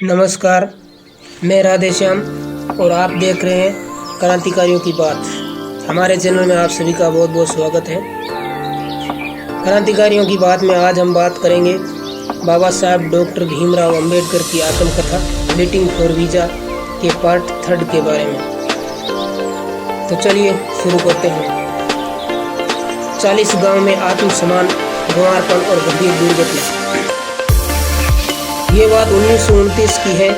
नमस्कार, मैं राधेश्याम और आप देख रहे हैं क्रांतिकारियों की बात। हमारे चैनल में आप सभी का बहुत बहुत स्वागत है। क्रांतिकारियों की बात में आज हम बात करेंगे बाबा साहब डॉक्टर भीमराव अंबेडकर की आत्मकथा वेटिंग फॉर वीज़ा के पार्ट 3 के बारे में। तो चलिए शुरू करते हैं। 40 गांव में आत्मसम्मान, गंवारपन और गंभीर दुर्घटना। ये बात 1929 की है।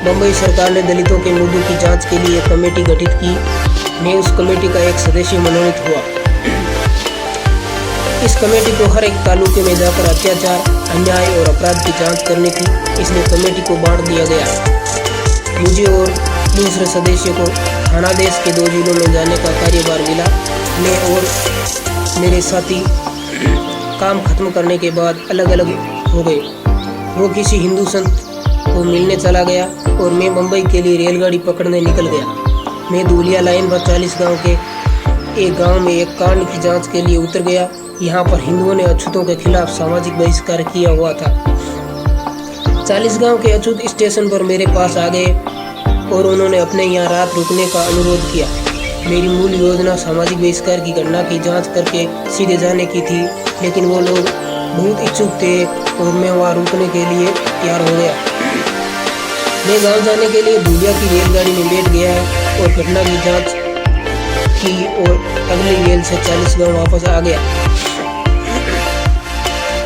बम्बई सरकार ने दलितों के मुद्दों की जांच के लिए एक कमेटी गठित की। मैं उस कमेटी का एक सदस्य मनोनीत हुआ। इस कमेटी को हर एक तालुके में जाकर अत्याचार, अन्याय और अपराध की जांच करनी थी, इसलिए कमेटी को बांट दिया गया। मुझे और दूसरे सदस्य को थानादेश के 2 जिलों में जाने का कार्यभार मिला। मैं और मेरे साथी काम खत्म करने के बाद अलग अलग हो गए। वो किसी हिंदू संत को मिलने चला गया और मैं मुंबई के लिए रेलगाड़ी पकड़ने निकल गया। मैं धूलिया लाइन पर 40 गांव के एक गांव में एक कांड की जांच के लिए उतर गया। यहाँ पर हिंदुओं ने अछूतों के खिलाफ सामाजिक बहिष्कार किया हुआ था। 40 गांव के अछूत स्टेशन पर मेरे पास आ गए और उन्होंने अपने यहाँ रात रुकने का अनुरोध किया। मेरी मूल योजना सामाजिक बहिष्कार की घटना की जाँच करके सीधे जाने की थी, लेकिन वो लोग बहुत इच्छुक थे और मैं वहाँ रुकने के लिए तैयार हो गया। मैं गांव जाने के लिए धूलिया की रेलगाड़ी में बैठ गया और घटना की जांच की और अगली रेल से 40 गांव वापस आ गया।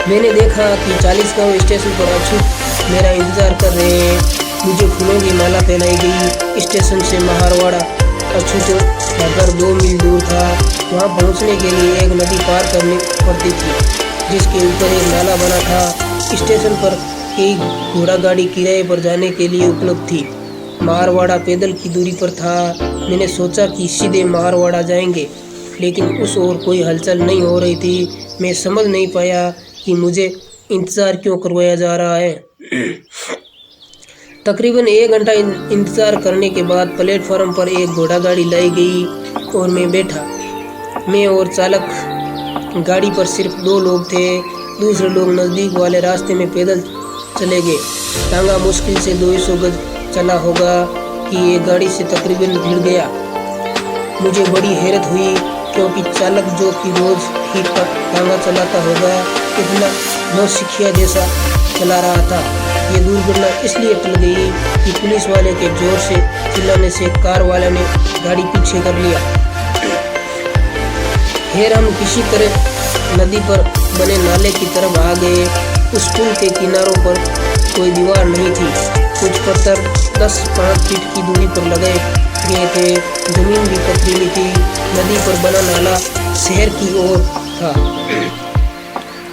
मैंने देखा कि 40 गांव स्टेशन पर अछूत मेरा इंतजार कर रहे हैं। मुझे फूलों की माला पहनाई गई। स्टेशन से महारवाड़ा अछूत का घर 2 मील दूर था। वहाँ पहुँचने के लिए एक नदी पार करनी पड़ती थी, जिसके ऊपर एक नाला बना था। स्टेशन पर कई घोड़ा गाड़ी किराए पर जाने के लिए उपलब्ध थी। मारवाड़ा पैदल की दूरी पर था। मैंने सोचा कि सीधे मारवाड़ा जाएंगे, लेकिन उस ओर कोई हलचल नहीं हो रही थी। मैं समझ नहीं पाया कि मुझे इंतज़ार क्यों करवाया जा रहा है। तकरीबन 1 घंटा इंतज़ार करने के बाद प्लेटफॉर्म पर एक घोड़ा गाड़ी लाई गई और मैं बैठा। मैं और चालक, गाड़ी पर सिर्फ 2 लोग थे। दूसरे लोग नज़दीक वाले रास्ते में पैदल चले गए। टांगा मुश्किल से 200 गज चला होगा कि एक गाड़ी से तकरीबन भिड़ गया। मुझे बड़ी हैरत हुई, क्योंकि चालक जो कि रोज ठीक टांगा चलाता होगा, इतना नौसिखिया जैसा चला रहा था। ये दुर्घटना इसलिए टल गई कि पुलिस वाले के जोर से चिल्लाने से कार वाले ने गाड़ी पीछे कर लिया। फिर हम किसी तरह नदी पर बने नाले की तरफ आ गए। उस पुल के किनारों पर कोई दीवार नहीं थी। कुछ पत्थर 10-5 फीट की दूरी पर लगाए गए थे। जमीन भी पथरीली थी। नदी पर बना नाला शहर की ओर था।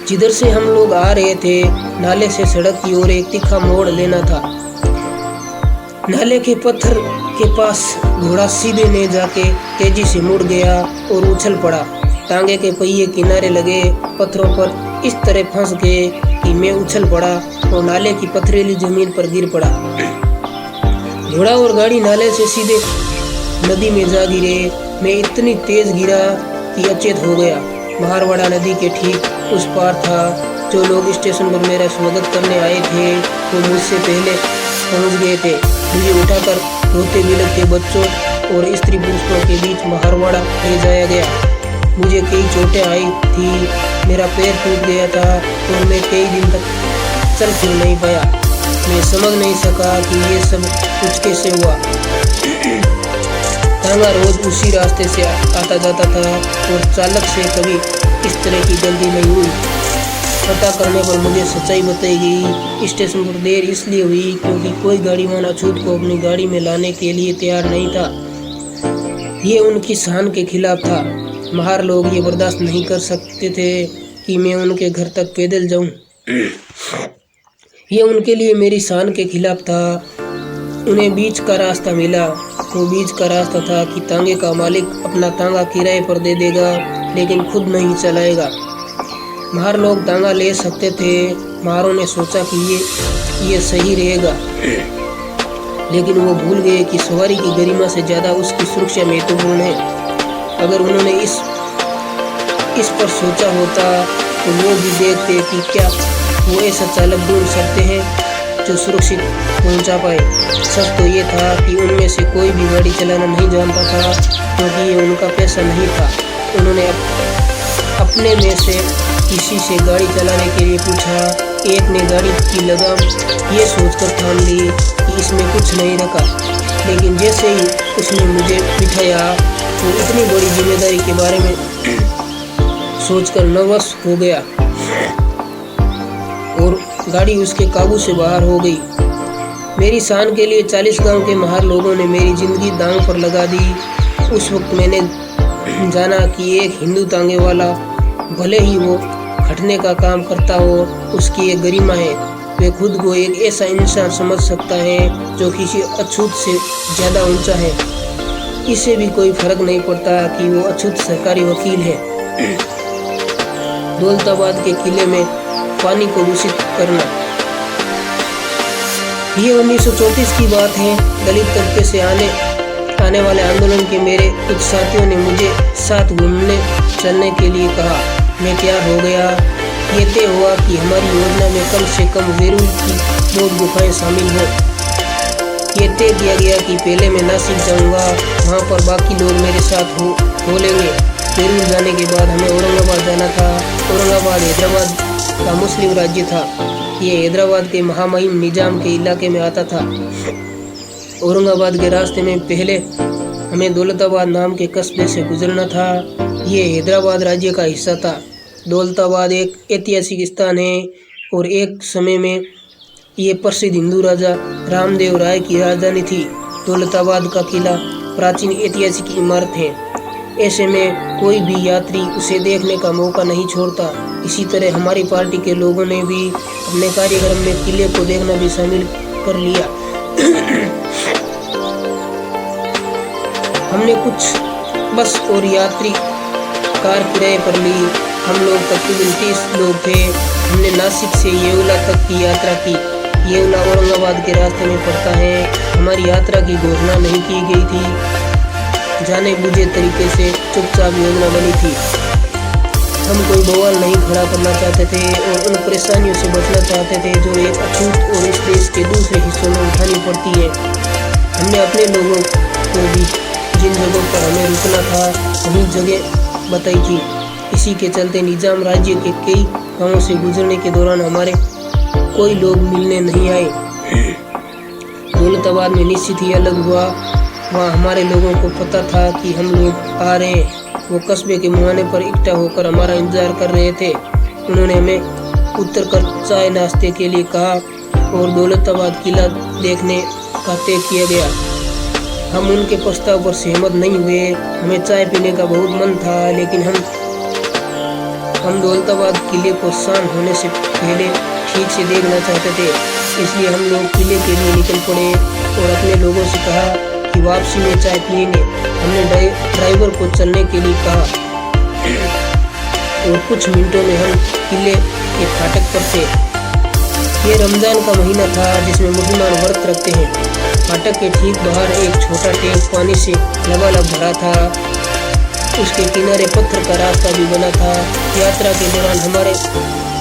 जिधर से हम लोग आ रहे थे, नाले से सड़क की ओर एक तीखा मोड़ लेना था। नाले के पत्थर के पास घोड़ा सीधे ले जाके तेजी से मुड़ गया और उछल पड़ा। टांगे के पहिए किनारे लगे पत्थरों पर इस तरह फंस गए कि मैं उछल पड़ा और नाले की पथरीली जमीन पर गिर पड़ा। घोड़ा और गाड़ी नाले से सीधे नदी में जा गिरे। मैं इतनी तेज गिरा कि अचेत हो गया। मारवाड़ा नदी के ठीक उस पार था। जो लोग स्टेशन पर मेरा स्वागत करने आए थे, वो मुझसे पहले पहुंच गए थे। मुझे उठाकर रोते बिलखते बच्चों और स्त्री पुरुषों के बीच मारवाड़ा ले जाया गया। मुझे कई चोटें आई थी। मेरा पैर टूट गया था और मैं कई दिन तक चल फिर नहीं पाया। मैं समझ नहीं सका कि ये सब कुछ कैसे हुआ। टांगा रोज उसी रास्ते से आता जाता था और चालक से कभी इस तरह की गलती नहीं हुई। पता करने पर मुझे सच्चाई बताई गई। स्टेशन पर देर इसलिए हुई क्योंकि कोई गाड़ीवान अछूत को अपनी गाड़ी में लाने के लिए तैयार नहीं था। ये उनकी शान के खिलाफ था। माहर लोग ये बर्दाश्त नहीं कर सकते थे कि मैं उनके घर तक पैदल जाऊं। ये उनके लिए मेरी शान के खिलाफ था। उन्हें बीच का रास्ता मिला। वो बीच का रास्ता था कि तांगे का मालिक अपना तांगा किराए पर दे देगा, लेकिन खुद नहीं चलाएगा। माहर लोग तांगा ले सकते थे। माहरों ने सोचा कि ये सही रहेगा, लेकिन वो भूल गए कि सवारी की गरिमा से ज़्यादा उसकी सुरक्षा महत्वपूर्ण है। अगर उन्होंने इस पर सोचा होता तो वो भी देखते कि क्या वो ऐसा चालक ढूंढ सकते हैं जो सुरक्षित पहुंचा पाए। सच तो ये था कि उनमें से कोई भी गाड़ी चलाना नहीं जानता था, क्योंकि ये उनका पैसा नहीं था। उन्होंने अपने में से किसी से गाड़ी चलाने के लिए पूछा। एक ने गाड़ी की लगाम ये सोचकर थाम ली कि इसमें कुछ नहीं रखा, लेकिन जैसे ही उसने मुझे बिठाया तो इतनी बड़ी जिम्मेदारी के बारे में सोचकर नर्वस हो गया और गाड़ी उसके काबू से बाहर हो गई। मेरी शान के लिए 40 गांव के महार लोगों ने मेरी जिंदगी दांव पर लगा दी। उस वक्त मैंने जाना कि एक हिंदू तांगे वाला, भले ही वो खटने का काम करता हो, उसकी एक गरिमा है। वे खुद को एक ऐसा इंसान समझ सकता है जो किसी अछूत से ज़्यादा ऊंचा है। इससे भी कोई फर्क नहीं पड़ता कि वो अछूत सरकारी वकील है। दौलताबाद के किले में पानी को दूषित करना। ये 1934 की बात है। दलित तबके से आने वाले आंदोलन के मेरे कुछ साथियों ने मुझे साथ घूमने चलने के लिए कहा। मैं तैयार हो गया। ये तय हुआ कि हमारी योजना में कम से कम वेरुल की 2 गुफाएं शामिल हो। ये तय किया गया कि पहले मैं नासिक जाऊंगा, वहाँ पर बाकी लोग मेरे साथ हो लेंगे। वेरुल जाने के बाद हमें औरंगाबाद जाना था। औरंगाबाद हैदराबाद का मुस्लिम राज्य था। ये हैदराबाद के महामहिम निजाम के इलाके में आता था। औरंगाबाद के रास्ते में पहले हमें दौलताबाद नाम के कस्बे से गुजरना था। ये हैदराबाद राज्य का हिस्सा था। दौलताबाद एक ऐतिहासिक स्थान है और एक समय में ये प्रसिद्ध हिंदू राजा रामदेव राय की राजधानी थी। दौलताबाद का किला प्राचीन ऐतिहासिक इमारत है। ऐसे में कोई भी यात्री उसे देखने का मौका नहीं छोड़ता। इसी तरह हमारी पार्टी के लोगों ने भी अपने कार्यक्रम में किले को देखना भी शामिल कर लिया। हमने कुछ बस और यात्री कार किराए पर ली। हम लोग तकरीबन 30 लोग थे। हमने नासिक से येवला तक की यात्रा की। येवला औरंगाबाद के रास्ते में पड़ता है। हमारी यात्रा की घोषणा नहीं की गई थी। जाने बुझे तरीके से चुपचाप योजना बनी थी। हम कोई बवाल नहीं खड़ा करना चाहते थे और उन परेशानियों से बचना चाहते थे जो एक अछूत और इस देश के दूसरे हिस्सों में उठानी पड़ती है। हमने अपने लोगों को भी जिन जगहों पर हमें रुकना था वही जगह बताई थी। इसी के चलते निजाम राज्य के कई गांवों से गुजरने के दौरान हमारे कोई लोग मिलने नहीं आए। दौलताबाद में निश्चित ही अलग हुआ। वहाँ हमारे लोगों को पता था कि हम लोग आ रहे हैं। वो कस्बे के मुहाने पर इकट्ठा होकर हमारा इंतजार कर रहे थे। उन्होंने हमें उतर कर चाय नाश्ते के लिए कहा और दौलताबाद किला देखने का तय किया गया। हम उनके प्रस्ताव पर सहमत नहीं हुए। हमें चाय पीने का बहुत मन था, लेकिन हम दौलताबाद किले को शाम होने से पहले ठीक से देखना चाहते थे। इसलिए हम लोग किले के लिए निकल पड़े और अपने लोगों से कहा कि वापसी में चाय पियेंगे। हमने ड्राइवर को चलने के लिए कहा और कुछ मिनटों में हम किले के फाटक पर थे। ये रमजान का महीना था जिसमें मुसलमान व्रत रखते हैं। फाटक के ठीक बाहर एक छोटा टैंक पानी से लबालब भरा था। उसके किनारे पत्थर का रास्ता भी बना था। यात्रा के दौरान हमारे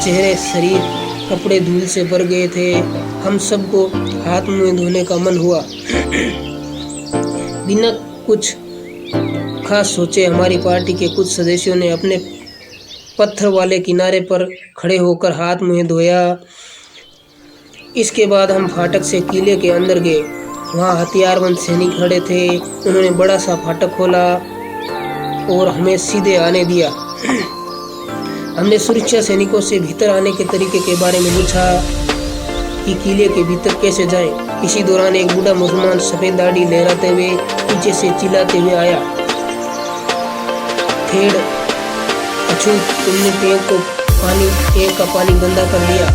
चेहरे, शरीर, कपड़े धूल से भर गए थे। हम सबको हाथ मुंह धोने का मन हुआ। बिना कुछ खास सोचे हमारी पार्टी के कुछ सदस्यों ने अपने पत्थर वाले किनारे पर खड़े होकर हाथ मुंह धोया। इसके बाद हम फाटक से किले के अंदर गए। वहाँ हथियारबंद सैनिक खड़े थे। उन्होंने बड़ा सा फाटक खोला और हमें सीधे आने दिया। हमने सुरक्षा सैनिकों से भीतर आने के तरीके के बारे में पूछा कि किले के भीतर कैसे जाएं। इसी दौरान एक बूढ़ा मुसलमान सफेद दाढ़ी लहराते हुए पीछे से चिल्लाते हुए आया, ठेड़ अछूत, तुमने टैंक का पानी गंदा कर दिया।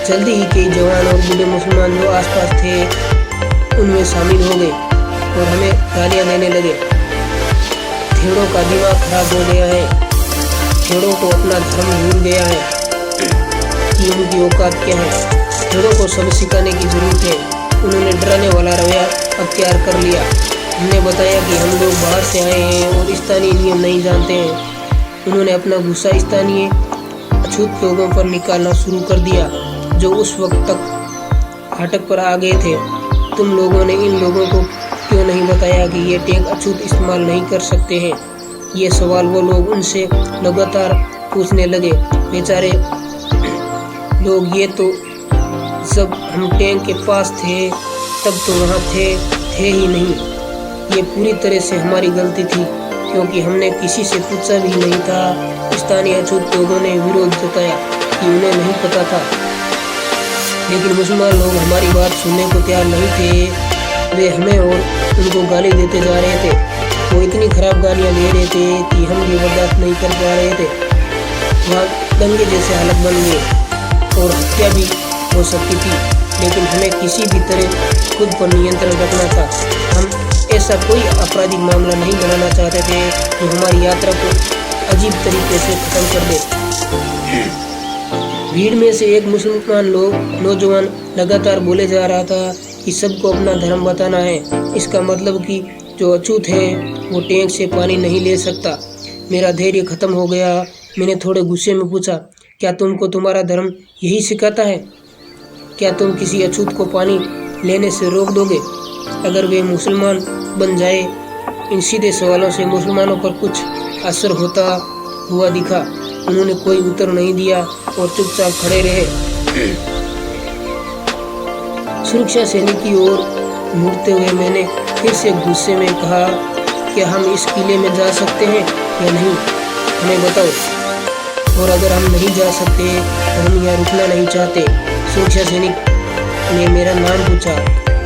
जल्दी ही कई जवान और बूढ़े मुसलमान जो आसपास थे उनमें शामिल हो गए और हमें गालियां देने लगे। ठेड़ों का दिमाग खराब हो गया है। ठेड़ों को अपना धर्म भूल गया है कि उनकी औकात क्या है। ठेड़ों को सब सिखाने की जरूरत है। उन्होंने डराने वाला रवैया अख्तियार कर लिया। हमने बताया कि हम लोग बाहर से आए हैं और स्थानीय नियम नहीं जानते हैं। उन्होंने अपना गुस्सा स्थानीय अछूत लोगों पर निकालना शुरू कर दिया जो उस वक्त तक फाटक पर आ गए थे। तुम लोगों ने इन लोगों को क्यों नहीं बताया कि ये टैंक अछूत इस्तेमाल नहीं कर सकते हैं? ये सवाल वो लोग उनसे लगातार पूछने लगे। बेचारे लोग, ये तो जब हम टैंक के पास थे तब तो वहाँ थे ही नहीं। ये पूरी तरह से हमारी गलती थी, क्योंकि हमने किसी से पूछा भी नहीं था। स्थानीय अछूत लोगों ने विरोध जताया कि उन्हें नहीं पता था, लेकिन मुसलमान लोग हमारी बात सुनने को तैयार नहीं थे। वे हमें और उनको गाली देते जा रहे थे। वो इतनी खराब गालियाँ दे रहे थे कि हम ये बर्दाश्त नहीं कर पा रहे थे। वहाँ दंगे जैसे हालत बन गए और हत्या भी हो सकती थी, लेकिन हमें किसी भी तरह खुद पर नियंत्रण रखना था। हम ऐसा कोई आपराधिक मामला नहीं बनाना चाहते थे जो हमारी यात्रा को अजीब तरीके से खत्म कर दे। भीड़ में से एक मुसलमान नौजवान लगातार बोले जा रहा था कि सबको अपना धर्म बताना है। इसका मतलब कि जो अछूत है वो टैंक से पानी नहीं ले सकता। मेरा धैर्य खत्म हो गया। मैंने थोड़े गुस्से में पूछा, क्या तुमको तुम्हारा धर्म यही सिखाता है? क्या तुम किसी अछूत को पानी लेने से रोक दोगे अगर वे मुसलमान बन जाए? इन सीधे सवालों से मुसलमानों पर कुछ असर होता हुआ दिखा। उन्होंने कोई उत्तर नहीं दिया और चुपचाप खड़े रहे। सुरक्षा सैनिक की ओर मुड़ते हुए मैंने फिर से गुस्से में कहा, क्या हम इस किले में जा सकते हैं या नहीं? हमें बताओ। और अगर हम नहीं जा सकते तो हम यहाँ रुकना नहीं चाहते। सुरक्षा सैनिक ने मेरा नाम पूछा।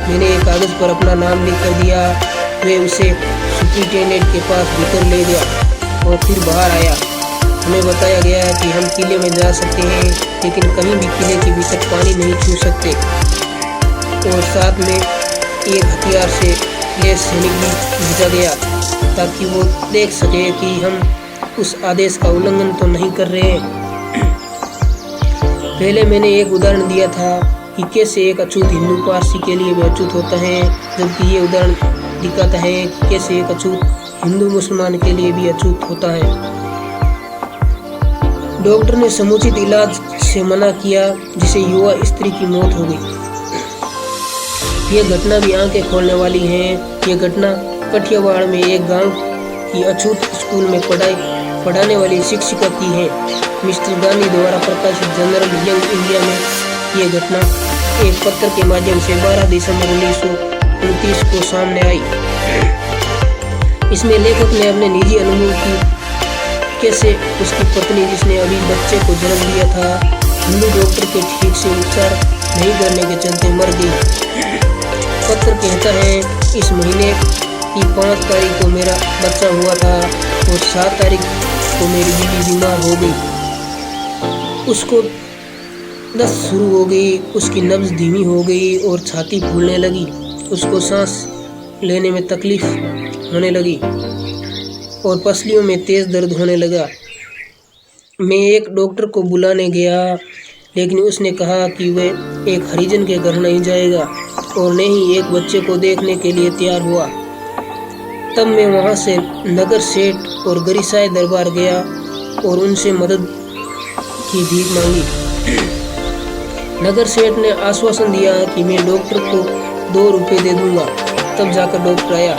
मैंने एक कागज पर अपना नाम लिख कर दिया। वे उसे सुपरिटेंडेंट के पास भीतर ले गया और फिर बाहर आया। हमें बताया गया कि हम किले में जा सकते हैं, लेकिन कहीं भी किले के भीतर पानी नहीं छू सकते। और साथ में एक हथियार से लैस सैनिक भी भेजा गया ताकि वो देख सके कि हम उस आदेश का उल्लंघन तो नहीं कर रहे हैं। पहले मैंने एक उदाहरण दिया था कि कैसे एक अछूत हिंदू पारसी के लिए भी अछूत होता है, जबकि ये उदाहरण दिखाता है कैसे एक अछूत हिंदू मुसलमान के लिए भी अछूत होता है। डॉक्टर ने समुचित इलाज से मना किया, जिसे युवा स्त्री की मौत हो गई। ये घटना भी आंखें खोलने वाली है। ये घटना कठियावाड़ में एक गांव की अछूत स्कूल में पढ़ाने वाली शिक्षिका की है। मिस्टर गांधी द्वारा प्रकाशित जनरल यंग इंडिया में ये घटना एक पत्र के माध्यम से 12 दिसंबर 1929 को सामने आई। इसमें लेखक ने अपने निजी अनुभव की कैसे उसकी पत्नी, जिसने अभी बच्चे को जन्म दिया था, हिंदू डॉक्टर के ठीक से उपचार नहीं करने के चलते मर गई। पत्र कहता है, इस महीने की 5 तारीख को मेरा बच्चा हुआ था और 7 तारीख को मेरी बीवी बीमार हो गई। उसको दस्त शुरू हो गई, उसकी नब्ज धीमी हो गई और छाती फूलने लगी। उसको सांस लेने में तकलीफ होने लगी और पसलियों में तेज दर्द होने लगा। मैं एक डॉक्टर को बुलाने गया, लेकिन उसने कहा कि वह एक हरिजन के घर नहीं जाएगा और न ही एक बच्चे को देखने के लिए तैयार हुआ। तब मैं वहाँ से नगर सेठ और गरिसाई दरबार गया और उनसे मदद की भीख मांगी। नगर सेठ ने आश्वासन दिया कि मैं डॉक्टर को 2 रुपये दे दूंगा। तब जाकर डॉक्टर आया,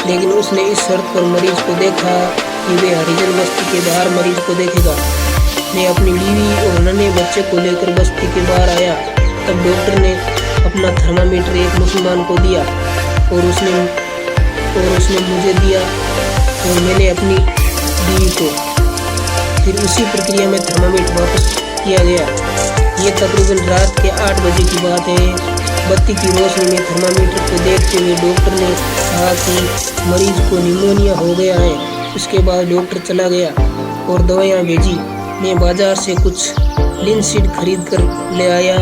लेकिन उसने इस शर्त पर मरीज को देखा कि वे हरिजन बस्ती के बाहर मरीज को देखेगा। मैं अपनी बीवी और नन्हे बच्चे को लेकर बस्ती के बाहर आया। तब डॉक्टर ने अपना थर्मामीटर एक मुसलमान को दिया और उसने मुझे दिया और मैंने अपनी बीवी को। फिर उसी प्रक्रिया में थर्मामीटर वापस किया गया। ये तकरीबन रात के 8 बजे की बात है। बत्ती की रोशनी में थर्मामीटर को देखते हुए डॉक्टर ने कहा कि मरीज को निमोनिया हो गया है। उसके बाद डॉक्टर चला गया और दवाइयाँ भेजी। मैं बाजार से कुछ लिनसीड खरीद कर ले आया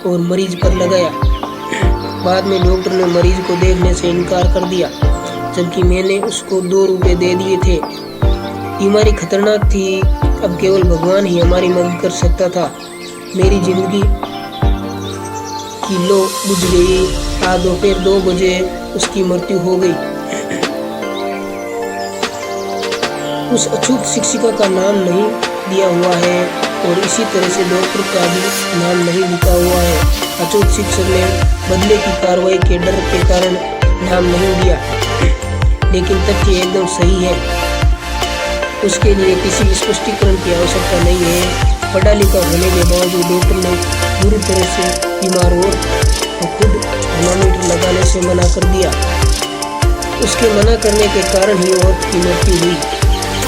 और मरीज पर लगाया। बाद में डॉक्टर ने मरीज को देखने से इनकार कर दिया, जबकि मैंने उसको 2 रुपये दे दिए थे। बीमारी खतरनाक थी। अब केवल भगवान ही हमारी मदद कर सकता था। मेरी जिंदगी की लो बुझ गई। आज दोपहर 2 बजे उसकी मृत्यु हो गई। उस अछूत शिक्षिका का नाम नहीं दिया हुआ है, और इसी तरह से डॉक्टर का भी नाम नहीं लिखा हुआ है। अछूत शिक्षक ने बदले की कार्रवाई के डर के कारण नाम नहीं दिया, लेकिन तथ्य एकदम सही है। उसके लिए किसी स्पष्टीकरण की आवश्यकता नहीं है। पढ़ा लिखा होने के बावजूद डॉक्टर ने पूरी तरह से बीमार और खुद थर्मामीटर लगाने से मना कर दिया। उसके मना करने के कारण ही औरत की मृत्यु हुई।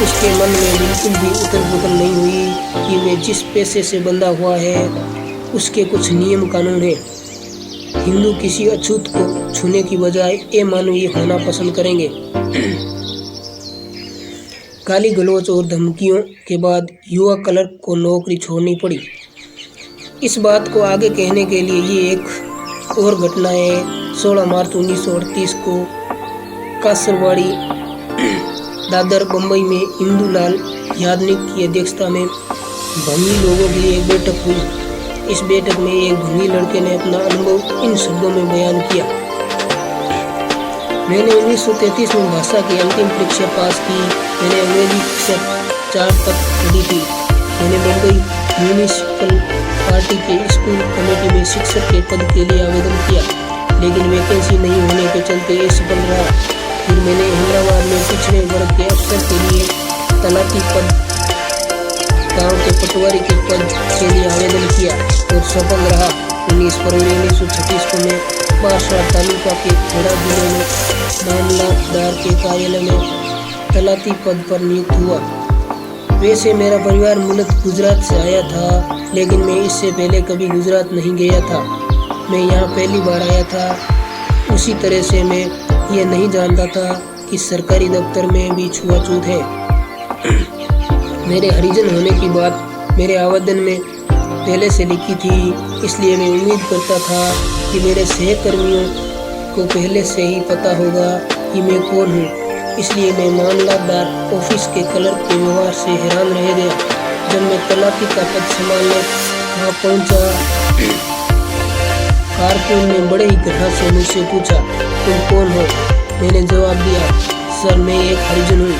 उसके मन में बिल्कुल भी उथल पुथल नहीं हुई कि वे जिस पेशे से बंधा हुआ है उसके कुछ नियम कानून है। हिंदू किसी अछूत को छूने की बजाय अमानवीय होना पसंद करेंगे। गाली गलौज और धमकियों के बाद युवा क्लर्क को नौकरी छोड़नी पड़ी। इस बात को आगे कहने के लिए ये एक और घटना है। 16 मार्च 1938 को कासरवाड़ी दादर बम्बई में इंदुलाल यादनिक की अध्यक्षता में भंगी लोगों की एक बैठक हुई। इस बैठक में एक भंगी लड़के ने अपना अनुभव इन शब्दों में बयान किया। मैंने 1933 में भाषा की अंतिम परीक्षा पास की। मैंने अंग्रेजी कक्षा 4 तक पढ़ी थी। मैंने मुंबई म्यूनिसिपल पार्टी के स्कूल कमेटी में शिक्षक के पद के लिए आवेदन किया, लेकिन वैकेंसी नहीं होने के चलते असफल रहा। फिर मैंने हैदराबाद में पिछड़े वर्ग के अफसर के लिए तलाटी पद, गांव के पटवारी के पद के लिए आवेदन किया और सफल रहा। 19 फरवरी 1936 को मैं बांसवाड़ा तालुका के खेड़ा जिले में मामलतदार के कार्यालय में तलाटी पद पर नियुक्त हुआ। वैसे मेरा परिवार मूलतः गुजरात से आया था, लेकिन मैं इससे पहले कभी गुजरात नहीं गया था। मैं यहाँ पहली बार आया था। उसी तरह से मैं ये नहीं जानता था कि सरकारी दफ्तर में भी छुआछूत है। मेरे हरिजन होने की बात मेरे आवेदन में पहले से लिखी थी, इसलिए मैं उम्मीद करता था कि मेरे सहकर्मियों को पहले से ही पता होगा कि मैं कौन हूँ। इसलिए मैं मामलतदार ऑफिस के क्लर्क के व्यवहार से हैरान रह गया। जब मैं तलाटी का पद संभालने वहाँ पहुँचा, कारकुन ने बड़े ही घृणा से मुझसे पूछा, तुम कौन हो? मैंने जवाब दिया, सर मैं एक हरिजन हूँ।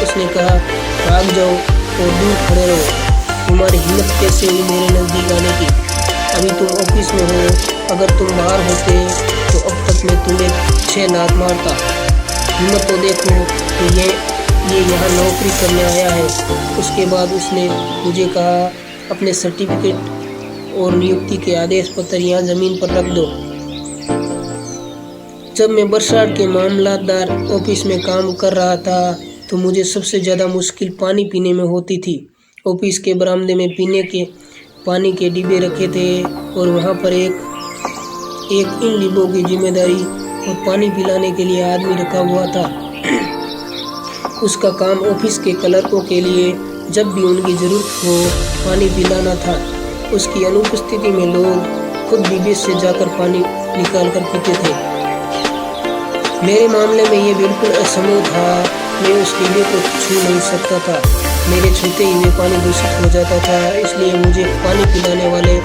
उसने कहा, भाग जाओ और दूर खड़े रहो। तुम्हारी हिम्मत कैसे हुई मेरे नज़दीक आने की? अभी तुम ऑफिस में हो। अगर तुम बाहर होते तो अब तक मैं तुम्हें 6 लात मारता। हिम्मत तो देखो कि ये यहाँ नौकरी करने आया है। उसके बाद उसने मुझे कहा, अपने सर्टिफिकेट और नियुक्ति के आदेश पत्र यहाँ जमीन पर रख दो। जब मैं बरसात के मामलतदार ऑफिस में काम कर रहा था तो मुझे सबसे ज़्यादा मुश्किल पानी पीने में होती थी। ऑफिस के बरामदे में पीने के पानी के डिब्बे रखे थे और वहाँ पर एक इन डिब्बों की जिम्मेदारी और पानी पिलाने के लिए आदमी रखा हुआ था। उसका काम ऑफिस के क्लर्कों के लिए जब भी उनकी ज़रूरत हो पानी पिलाना था। उसकी अनुपस्थिति में लोग खुद डिब्बे से जाकर पानी निकाल कर पीते थे। मेरे मामले में ये बिल्कुल असंभव था। मैं उस डिब्बे को छू नहीं सकता था। मेरे छूते ही वे पानी दूषित हो जाता था, इसलिए मुझे पानी पिलाने वाले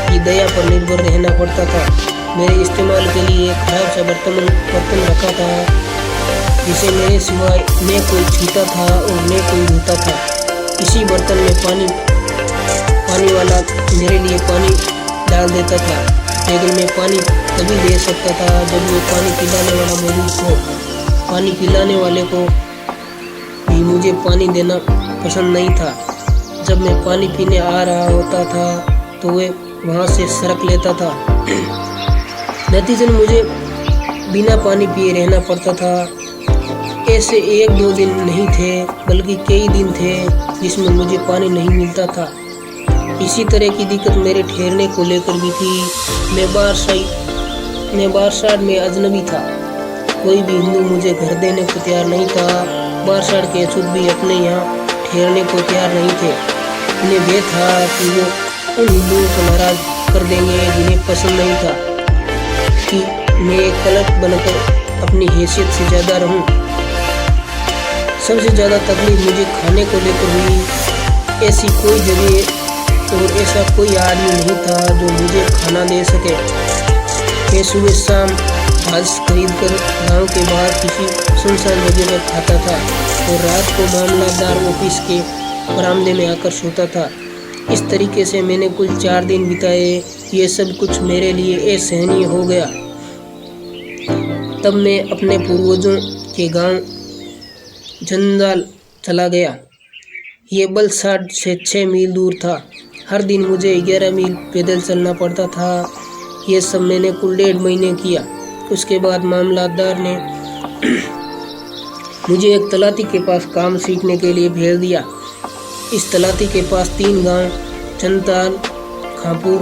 की दया पर निर्भर रहना पड़ता था। मेरे इस्तेमाल के लिए एक खराब सा बर्तन रखा था, जिसे मेरे सिवाय न कोई छूता था और न कोई धोता था। इसी बर्तन में पानी वाला मेरे लिए पानी डाल देता था, लेकिन मैं पानी तभी दे सकता था जब वो पानी पिलाने वाला मौजूद हो। पानी पिलाने वाले को भी मुझे पानी देना पसंद नहीं था। जब मैं पानी पीने आ रहा होता था तो वे वहाँ से सरक लेता था। नतीजन मुझे बिना पानी पिए रहना पड़ता था। ऐसे 1-2 दिन नहीं थे, बल्कि कई दिन थे जिसमें मुझे पानी नहीं मिलता था। इसी तरह की दिक्कत मेरे ठहरने को लेकर भी थी। मैं बारसाड़ में अजनबी था। कोई भी हिंदू मुझे घर देने को तैयार नहीं था। बारसाड़ के अछूत भी अपने यहाँ ठहरने को तैयार नहीं थे। उन्हें भय था कि वो उन हिंदुओं को नाराज कर देंगे जिन्हें पसंद नहीं था कि मैं एक क्लर्क बनकर अपनी हैसियत से ज़्यादा रहूं। सबसे ज़्यादा तकलीफ मुझे खाने को लेकर हुई। ऐसी कोई जगह और ऐसा कोई आदमी नहीं था जो मुझे खाना दे सके। मैं सुबह शाम घास खरीद कर गाँव के बाहर किसी सुनसान जगह पर खाता था और रात को मामलतदार ऑफिस के बरामदे में आकर सोता था। इस तरीके से मैंने कुल 4 दिन बिताए। ये सब कुछ मेरे लिए असहनीय हो गया। तब मैं अपने पूर्वजों के गांव जंजाल चला गया। ये बलसाड से 6 मील दूर था। हर दिन मुझे 11 मील पैदल चलना पड़ता था। ये सब मैंने कुल 1.5 महीने किया। उसके बाद मामलतदार ने मुझे एक तलाती के पास काम सीखने के लिए भेज दिया। इस तलाती के पास 3 गांव जंजाल, खापुर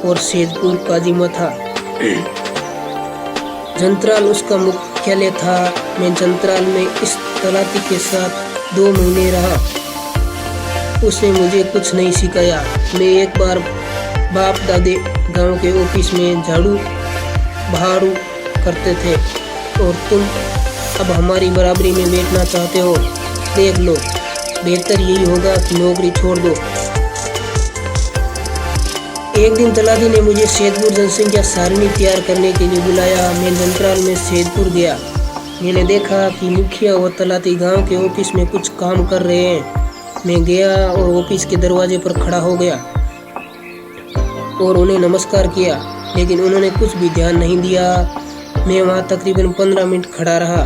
और सेजपुर काजीमा था। जंत्राल उसका मुख्यालय था। मैं जंत्राल में इस तलाती के साथ 2 महीने रहा। उसने मुझे कुछ नहीं सिखाया। मैं एक बार बाप दादे गांव के ऑफिस में झाड़ू बहारू करते थे और तुम अब हमारी बराबरी में बैठना चाहते हो। देख लो, बेहतर यही होगा कि नौकरी छोड़ दो। एक दिन तलाती ने मुझे सेजपुर जनसंख्या सारणी तैयार करने के लिए बुलाया। मैं जंत्राल में सेजपुर गया। मैंने देखा कि मुखिया और तलाती गांव के ऑफिस में कुछ काम कर रहे हैं। मैं गया और ऑफिस के दरवाजे पर खड़ा हो गया और उन्हें नमस्कार किया, लेकिन उन्होंने कुछ भी ध्यान नहीं दिया। मैं वहां तकरीबन 15 मिनट खड़ा रहा।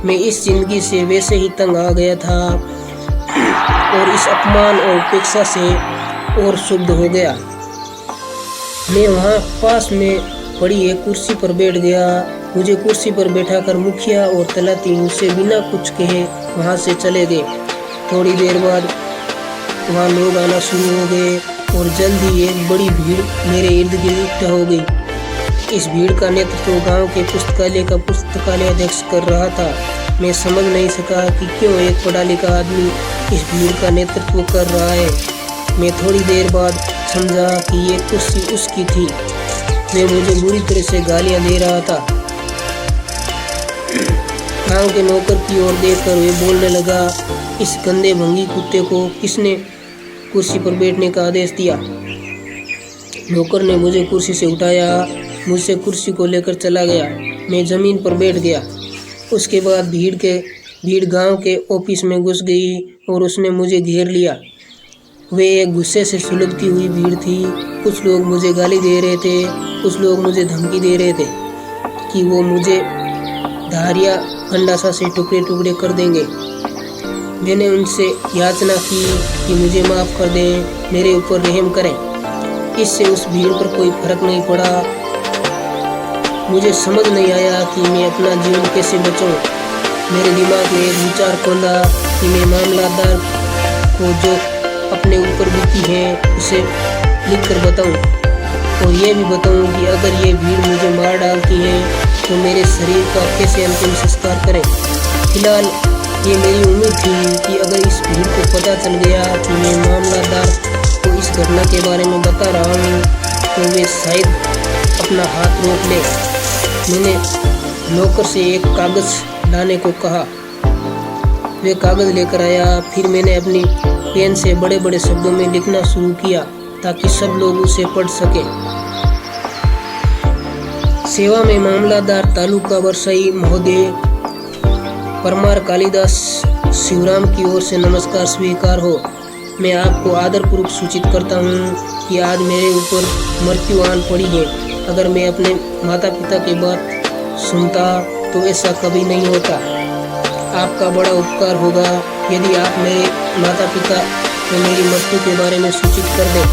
मैं इस जिंदगी से वैसे ही तंग आ गया था और इस अपमान और उपेक्षा से और शुद्ध हो गया। मैं वहां पास में पड़ी एक कुर्सी पर बैठ गया। मुझे कुर्सी पर बैठाकर मुखिया और तलाती मुझसे बिना कुछ कहे वहां से चले गए। थोड़ी देर बाद वहाँ लोग आना शुरू हो गए और जल्द ही एक बड़ी भीड़ मेरे इर्द गिर्द इकट्ठा हो गई। इस भीड़ का नेतृत्व गांव के पुस्तकालय का पुस्तकालय अध्यक्ष कर रहा था। मैं समझ नहीं सका कि क्यों एक पढ़ा लिखा आदमी इस भीड़ का नेतृत्व कर रहा है। मैं थोड़ी देर बाद समझा कि ये कुर्सी उसकी थी। वह मुझे बुरी तरह से गालियाँ दे रहा था। गांव के नौकर की ओर देखकर वह बोलने लगा, इस गंदे भंगी कुत्ते को किसने कुर्सी पर बैठने का आदेश दिया। नौकर ने मुझे कुर्सी से उठाया, मुझसे कुर्सी को लेकर चला गया। मैं ज़मीन पर बैठ गया। उसके बाद भीड़ गांव के ऑफिस में घुस गई और उसने मुझे घेर लिया। वे एक गुस्से से सुलगती हुई भीड़ थी। कुछ लोग मुझे गाली दे रहे थे, कुछ लोग मुझे धमकी दे रहे थे कि वो मुझे धारिया गंडासा से टुकड़े टुकड़े कर देंगे। मैंने उनसे याचना की कि मुझे माफ़ कर दें, मेरे ऊपर रहम करें। इससे उस भीड़ पर कोई फर्क नहीं पड़ा। मुझे समझ नहीं आया कि मैं अपना जीवन कैसे बचाऊं। मेरे दिमाग में एक विचार खोला कि मैं मामलतदार को जो अपने ऊपर बीती है उसे लिखकर बताऊं और ये भी बताऊं कि अगर ये भीड़ मुझे मार डालती है तो मेरे शरीर का कैसे अंतिम संस्कार करें। फिलहाल ये मेरी उम्मीद थी कि अगर इस भीड़ को पता चल गया कि मैं मामलतदार को इस घटना के बारे में बता रहा हूँ तो वे शायद अपना हाथ रोक ले। मैंने नौकर से एक कागज़ लाने को कहा। वे कागज़ लेकर आया। फिर मैंने अपनी पेन से बड़े बड़े शब्दों में लिखना शुरू किया ताकि सब लोग उसे पढ़ सकें। सेवा में मामलतदार तालुका वरसाई महोदय परमार कालिदास शिवराम की ओर से नमस्कार स्वीकार हो। मैं आपको आदरपूर्वक सूचित करता हूँ कि आज मेरे ऊपर मृत्यु आन पड़ी है। अगर मैं अपने माता पिता की बात सुनता तो ऐसा कभी नहीं होता। आपका बड़ा उपकार होगा यदि आप मेरे माता पिता को मेरी मृत्यु के बारे में सूचित कर दें।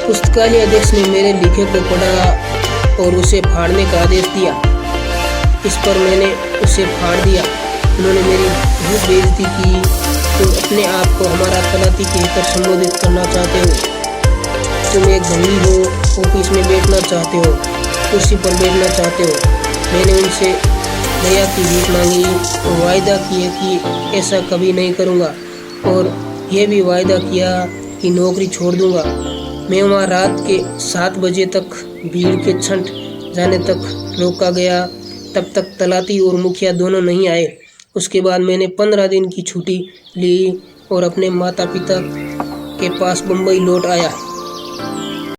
पुस्तकालय अध्यक्ष ने मेरे लिखे को पढ़ा और उसे फाड़ने का आदेश दिया। इस पर मैंने उसे फाड़ दिया। उन्होंने मेरी बहुत बेइज्जती की। तुम अपने आप को हमारा तलाती कहकर संबोधित करना चाहते हो। तुम एक धनी हो, ऑफिस में बैठना चाहते हो, कुर्सी पर बैठना चाहते हो। मैंने उनसे दया की भीख मांगी और वायदा किया कि ऐसा कभी नहीं करूँगा और यह भी वायदा किया कि नौकरी छोड़ दूँगा। मैं वहाँ रात के 7 बजे तक भीड़ के छंट जाने तक रोका गया। तब तक तलाती और मुखिया दोनों नहीं आए। उसके बाद मैंने 15 दिन की छुट्टी ली और अपने माता पिता के पास बम्बई लौट आया।